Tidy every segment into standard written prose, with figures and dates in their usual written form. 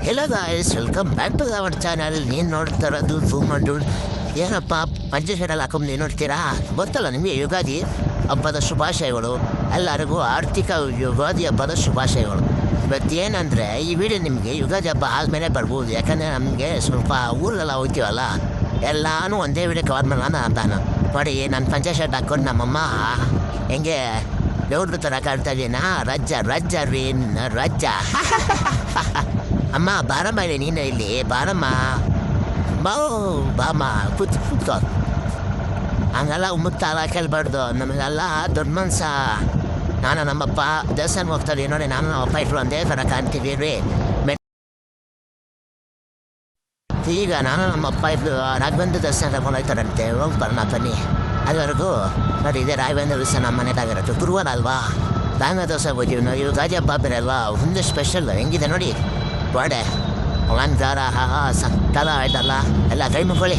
Hello guys, welcome back to our channel. ನೀನು ನೋಡ್ತಾ ಇರೋದು ಝೂಮ್ ಮಾಡಿ ಏನಪ್ಪ ಪಂಚಶೀಲ ಹಾಕೊಂಡು ನೀವು ನೋಡ್ತೀರಾ? ಗೊತ್ತಲ್ಲ ನಿಮಗೆ ಯುಗಾದಿ ಹಬ್ಬದ ಶುಭಾಶಯಗಳು. ಎಲ್ಲರಿಗೂ ಆರ್ಥಿಕ ಯುಗಾದಿ ಹಬ್ಬದ ಶುಭಾಶಯಗಳು. ಇವತ್ತೇನೆಂದರೆ ಈ ವಿಡಿಯೋ ನಿಮಗೆ ಯುಗಾದಿ ಹಬ್ಬ ಆದಮೇಲೆ ಬರ್ಬೋದು. ಯಾಕಂದರೆ ನಮಗೆ ಸ್ವಲ್ಪ ಊರಲ್ಲೆಲ್ಲ ಹೋಗ್ತೀವಲ್ಲ, ಎಲ್ಲನೂ ಒಂದೇ ವಿಡಿಯೋ ಕವರ್ ಮಾಡೋಣ ಅಂತಾನು ನೋಡಿ. ನಾನು ಪಂಚಶೀಲ ಹಾಕ್ಕೊಂಡು ನಮ್ಮಮ್ಮ ಹೆಂಗೆ ದೇವ್ರ ಥರ ಕಾಡ್ತಾ ಇದ್ದೀನ, ರಜ್ಜ ರೀ ರಜ್ಜ. ಅಮ್ಮ ಬಾರಮ್ಮ ಇಲ್ಲಿ, ನೀನು ಇಲ್ಲಿ ಬಾರಮ್ಮ, ಬಾಮ್ಮ ಕೂತ್ಕೋ. ಹಂಗೆಲ್ಲ ಮುತ್ತಾಲ ಕೇಳಬಾರ್ದು, ನಮಗೆಲ್ಲ ದೊಡ್ಡ ಮನ್ಸ. ನಾನು ನಮ್ಮಪ್ಪ ದೇವಸ್ಥಾನ ಹೋಗ್ತಾರೆ ನೋಡಿ, ನಾನು ನಮ್ಮಪ್ಪ ಇಟ್ಟರು ಒಂದೇ ಥರ ಕಾಣ್ತೀವಿ ರೀ. ಈಗ ನಾನು ನಮ್ಮಪ್ಪ ಇಟ್ಟು ರಾಘವೇಂದ್ರ ದೇವಸ್ಥಾನ ತಗೊಂಡು ಹೋಗ್ತಾರಂತೆ, ಹೋಗಿ ಬರೋಣ ಬನ್ನಿ. ಅದುವರೆಗೂ ನೋಡಿ, ಇದೇ ರಾಘವೇಂದ್ರ ದೇವಸ್ಥಾನ ನಮ್ಮ ಮನೆದಾಗಿರುತ್ತೆ, ಗುರುವಾರ ಅಲ್ವಾ, ರಾಘವೇಂದ್ರ ದೇವಸ್ಥಾನ ಹೋಗ್ತೀವಿ ನಾವು. ಯುಗಾದಿ ಹಬ್ಬ ಬೇರೆ ಅಲ್ವಾ, ಒಂದು ಸ್ಪೆಷಲ್ ಹೆಂಗಿದೆ ನೋಡಿ ಗೋಡೆ ಅಲಂಕಾರ ಸಕ್ಕಲ ಆಯ್ತಲ್ಲ. ಎಲ್ಲ ಕೈ ಮುಕ್ಕೊಳ್ಳಿ,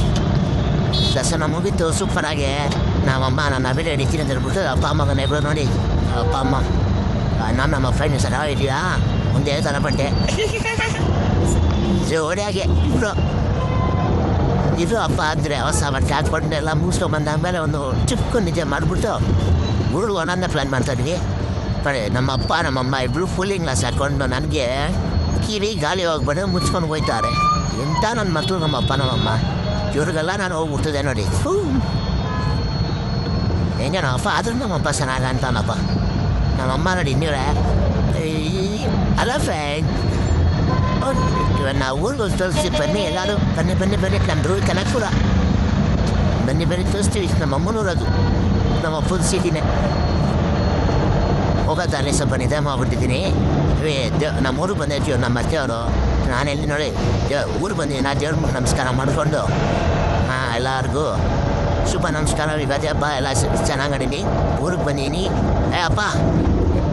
ದರ್ಶನ ಮುಗೀತು ಸೂಪರಾಗಿ. ನಮ್ಮಮ್ಮ ನನ್ನ ಅಭಿನಯ ಹಿಡಿತೀನಿ ಅಂತ ಹೇಳ್ಬಿಟ್ಟು ಅಪ್ಪ ಅಮ್ಮನ ಇಬ್ಬರು ನೋಡಿ, ಅಪ್ಪ ಅಮ್ಮ ನಮ್ಮ ಫ್ರೆಂಡ್ ಸರ ಇದೆಯಾ ಒಂದೇ ಥರ ಬಟ್ಟೆ ಜೋಡಿಯಾಗೆ ಇಬ್ಬರು. ಇದು ಹಬ್ಬ ಅಂದರೆ ಹೊಸ ಬಟ್ಟೆ ಹಾಕ್ಕೊಂಡು ಎಲ್ಲ ಮುಗಿಸ್ಕೊಂಡ್ಬಂದಾದ್ಮೇಲೆ ಒಂದು ಚಿಕ್ಕ ನಿಜ ಮಾಡಿಬಿಟ್ಟು ಊರಿಗೆ ಒಂದೊಂದೇ ಪ್ಲ್ಯಾನ್ ಮಾಡ್ತಾಯಿದ್ವಿ. ಬರೀ ನಮ್ಮಪ್ಪ ನಮ್ಮಮ್ಮ ಇಬ್ಬರು ಫುಲ್ಲಿಂಗ್ ಗ್ಲಾಸ್ ಹಾಕ್ಕೊಂಡು ನನಗೆ ಕಿವಿ ಗಾಳಿ ಹೋಗ್ಬಾರ್ದು ಮುಚ್ಕೊಂಡು ಹೋಗ್ತಾರೆ. ಎಂಥ ನನ್ನ ಮಕ್ಕಳು ನಮ್ಮಪ್ಪ ನಮ್ಮಮ್ಮ, ಇವ್ರಿಗೆಲ್ಲ ನಾನು ಹೋಗ್ಬಿಡ್ತಿದ್ದೆ ನೋಡಿ. ಹೆಂಗೆ ನಮ್ಮಪ್ಪ ಆದ್ರೂ ನಮ್ಮಪ್ಪ ಚೆನ್ನಾಗ ಅಂತಾನಪ್ಪ. ನಮ್ಮಮ್ಮ ನೋಡಿ ಇನ್ನೂರೇ ಅಲ್ಲ ಫ್ರೆಂಡ್, ನಾವು ಊರಿಗೆ ತೋರಿಸ್ತೀವಿ ಬನ್ನಿ, ಎಲ್ಲರೂ ಬನ್ನಿ ಬನ್ನಿ ಬನ್ನಿ. ನಮ್ಮ ರೂಲ್ ಕನಕಪುರ ಬನ್ನಿ ಬನ್ನಿ ತೋರಿಸ್ತೀವಿ. ನಮ್ಮ ಅಮ್ಮನೂರದು, ನಮ್ಮ ಅಪ್ಪನ ಸಿಟಿನೇ. ಹೋಗೋದಾರೆ ಸ್ವಲ್ಪ ನಿಧಾನ ಮಾಡ್ಬಿಟ್ಟಿದ್ದೀನಿ. ನಮ್ಮ ಊರಿಗೆ ಬಂದಿರ್ತೀವಿ, ನಮ್ಮ ಅತ್ತೆಯವರು. ನಾನೆಲ್ಲಿ ನೋಡಿ ಊರಿಗೆ ಬಂದಿದ್ದೀನಿ, ನಾ ದೇವ್ರ ನಮಸ್ಕಾರ ಮಾಡಿಕೊಂಡು ಎಲ್ಲರಿಗೂ ಶುಭ ನಮಸ್ಕಾರ. ಯುಗಾದಿ ಹಬ್ಬ ಎಲ್ಲ ಚೆನ್ನಾಗಿ ನಡೀನಿ. ಊರಿಗೆ ಬಂದೀನಿ. ಅಪ್ಪ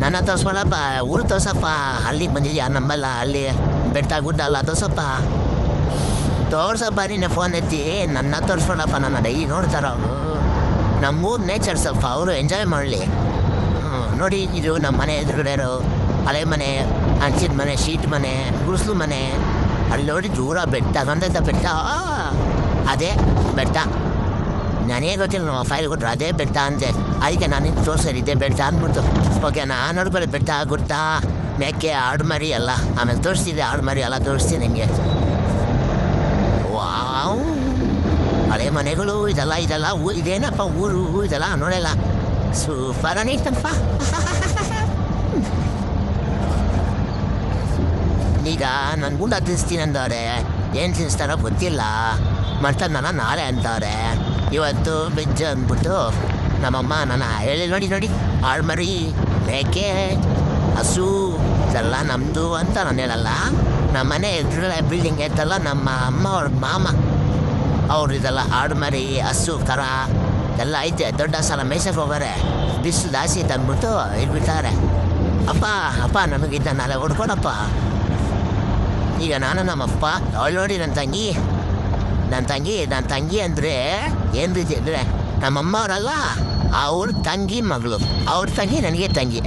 ನನ್ನ ತೋರಿಸ್ಕೊಳಪ್ಪ, ಊರಿಗೆ ತೋರ್ಸಪ್ಪ. ಅಲ್ಲಿಗೆ ಬಂದಿದ್ಯಾ ನಮ್ಮಲ್ಲ, ಅಲ್ಲಿ ಬೆಟ್ಟ ಗುಡ್ಡ ಅಲ್ಲ, ತೋರ್ಸಪ್ಪ ನೀನು ಫೋನ್ ಎತ್ತಿ ನನ್ನ ತೋರಿಸ್ಕೊಳಪ್ಪ. ನನ್ನ ಡೈಲಿ ನೋಡ್ತಾರ ಅವರು, ನಮ್ಮೂರು ನೇಚರ್ ಸ್ವಲ್ಪ ಅವರು ಎಂಜಾಯ್ ಮಾಡಲಿ. ನೋಡಿ, ಇದು ನಮ್ಮ ಮನೆ ಎದುರುಗಡೆ ಇರೋ ಹಳೆ ಮನೆ, ಹಂಚಿದ ಮನೆ, ಶೀಟ್ ಮನೆ, ಗುಡಿಸ್ಲು ಮನೆ. ಅಲ್ಲಿ ನೋಡಿ ದೂರ ಬೆಟ್ಟ, ಗಂಧದ ಬೆಟ್ಟ, ಅದೇ ಬೆಟ್ಟ. ನನಗೆ ಗೊತ್ತಿಲ್ಲ, ನಮ್ಮ ಫೈಲ್ ಕೊಟ್ಟರು ಅದೇ ಬೆಟ್ಟ ಅಂತೆ. ಅದಕ್ಕೆ ನಾನು ತೋರಿಸಿದ್ದೆ ಬೆಟ್ಟ ಅಂದ್ಬಿಡ್ತು. ಓಕೆ, ನಾನು ನೋಡ್ಬಾರ್ದು ಬೆಟ್ಟ ಗುಡ್ಡ ಮೇಕೆ ಆಡು ಮರಿ ಎಲ್ಲ ಆಮೇಲೆ ತೋರಿಸ್ತಿದ್ದೆ. ಆಡು ಮರಿ ಎಲ್ಲ ತೋರಿಸ್ತೀನಿ ನಿಮಗೆ. ವಾವ್, ಹಳೆ ಮನೆಗಳು ಇದೆಲ್ಲ ಇದೇನಪ್ಪ ಊರು ಇದೆಲ್ಲ ನೋಡಲ್ಲ, ಸೂಪರ್ ಅನ್ನಿಸ್ತಪ್ಪ. ಈಗ ನಾನು ಗುಂಡ ತಿನ್ನಿಸ್ತೀನಿ ಅಂದವ್ರೆ, ಏನು ತಿನ್ನಿಸ್ತಾರೋ ಗೊತ್ತಿಲ್ಲ. ಮರ್ತನ ನಾಳೆ ಅಂತಾರೆ. ಇವತ್ತು ಬೆಜ್ಜು ಅಂದ್ಬಿಟ್ಟು ನಮ್ಮಮ್ಮ ನನ್ನ ಹೇಳಿ ನೋಡಿ ಆಳ್ಮರಿ ಮೇಕೆ ಹಸು ಇದೆಲ್ಲ ನಮ್ಮದು ಅಂತ ನಾನು ಹೇಳಲ್ಲ. ನಮ್ಮ ಮನೆ ಎದುರುಗಡೆ ಬಿಲ್ಡಿಂಗ್ ಐತಲ್ಲ, ನಮ್ಮ ಅಮ್ಮ ಅವ್ರ ಮಾಮ ಅವ್ರು ಇದೆಲ್ಲ ಆಡುಮರಿ ಹಸು ಕರ ಎಲ್ಲ ಐತೆ. ದೊಡ್ಡ ಸಲ ಮೇಯ್ಸಕ್ಕೆ ಹೋಗೋರೆ, ಬಿಸಿಲು ಜಾಸ್ತಿ ತಂದ್ಬಿಟ್ಟು ಇಟ್ಬಿಟ್ಟಾರೆ. ಅಪ್ಪ ನಮಗಿದ್ದ ನಾಳೆ ಹೊಡ್ಕೊಡಪ್ಪ. ಈಗ ನಾನು ನಮ್ಮಪ್ಪ ಅವಳು ನೋಡಿ ನನ್ನ ತಂಗಿ ಅಂದರೆ ಏನು ರೀತಿ ಅಂದರೆ ನಮ್ಮಮ್ಮ ಅವರಲ್ಲ, ಅವ್ರ ತಂಗಿ ಮಗಳು, ಅವ್ರ ತಂಗಿ ನನಗೆ ತಂಗಿ.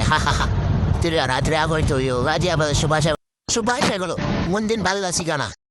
ತಿರ್ಗಾ ರಾತ್ರಿ ಆಗೋಯ್ತು. ಯುಗಾದಿ ಹಬ್ಬದ ಶುಭಾಶಯಗಳು. ಮುಂದಿನ ಭಾಗದಲ್ಲಿ ಸಿಗೋಣ.